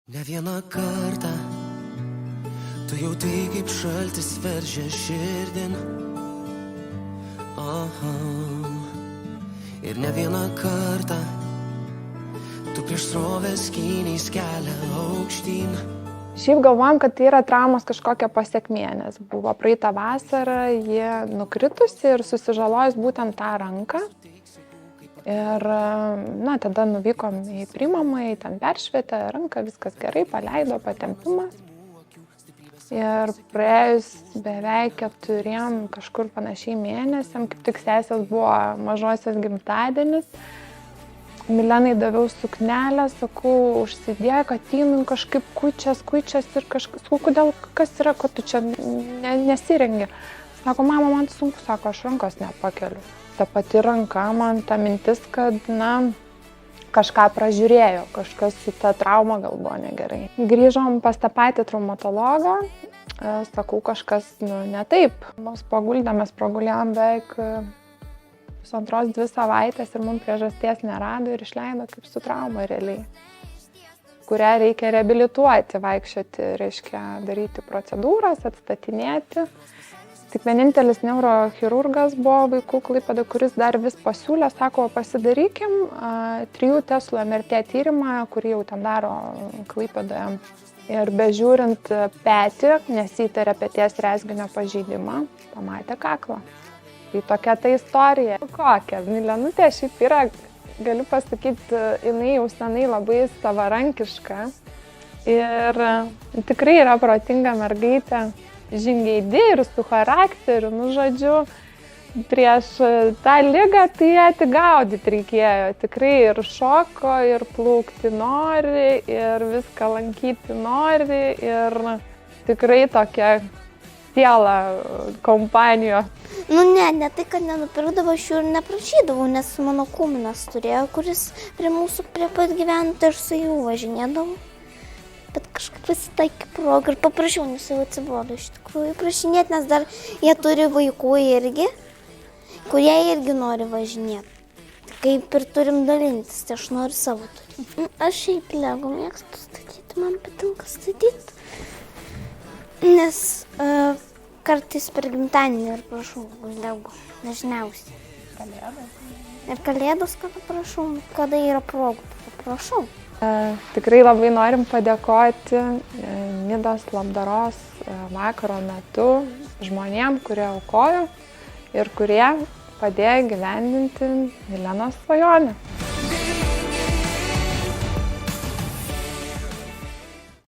Ne vieną kartą tu jautai kaip šaltis veržia širdin. Aha. Ir ne vieną kartą tu prieš srovės skynys kelią aukštyn. Šiaip galvojam, kad tai yra traumos kažkokia pasekmė, nes buvo praeitą vasarą jie nukritusi ir susižalojus būtent tą ranką. Ir, tada nuvykom į priimamąjį, ten peršvietė ranką, viskas gerai, paleido patempimas. Ir praėjus beveik 4 kažkur panašiai mėnesiam, kaip tik sesės buvo mažosios gimtadienis, Milenai daviau suknelę, sakau, užsidėk, atinu kažkaip kučias ir kažkas, sakau, kodėl, kas yra, kad tu čia nesirengi. Sako, mama, man sunku, sako, aš rankos nepakeliu. Ta pati ranka, man ta mintis, kad, kažką pražiūrėjo, kažkas su ta trauma gal buvo negerai. Grįžom pas tą patį traumatologą, sakau, kažkas, ne taip. Mes pragulėjom beveik 1-2 savaitės ir mums priežasties nerado ir išleido kaip su trauma realiai, kurią reikia reabilituoti, vaikščioti, reiškia daryti procedūras, atstatinėti. Tik vienintelis neurochirurgas buvo vaikų Klaipėdoje, kuris dar vis pasiūlė, sako, pasidarykim 3 Teslų MRT tyrimą, kurį jau ten daro Klaipėdoje. Ir bežiūrint petį, nes įtarė peties rezginio pažeidimą, pamatė kaklą. Tai tokia ta istorija. Kokia? Milenutė šiaip yra, galiu pasakyti, jinai jau senai labai savarankiška. Ir tikrai yra protinga mergaitė, žingeidi ir su charakteriu, žodžiu, prieš tą ligą tai atigaudyti reikėjo. Tikrai ir šoko, ir plaukti nori, ir viską lankyti nori, ir tikrai tokia siela kompanijos. Ne tai, kad nenupirkdavo, aš jų ir neprašydavau, nes mano kūminas turėjo, kuris prie mūsų prie pat gyvento ir su jų važinėdavau. Bet kažkaip pasitaikė progą ir paprašiau, nes jau atsibodo iš tikrųjų prašinėti, nes dar jie turi vaikų irgi, kurie irgi nori važinėti. Kaip ir turim dalintis, tai aš noriu savo turėti. Aš šiaip Lego mėgstu statyti, man patinka statyti, nes kartais per gimtadienį ir prašau Lego, dažniausiai. Kalėdos? Ir kalėdos, kada prašau, kada yra progų, tada prašau. Tikrai labai norim padėkoti Nidos labdaros vakaro metu žmonėm, kurie aukojo ir kurie padėjo įgyvendinti Milenos svajonę.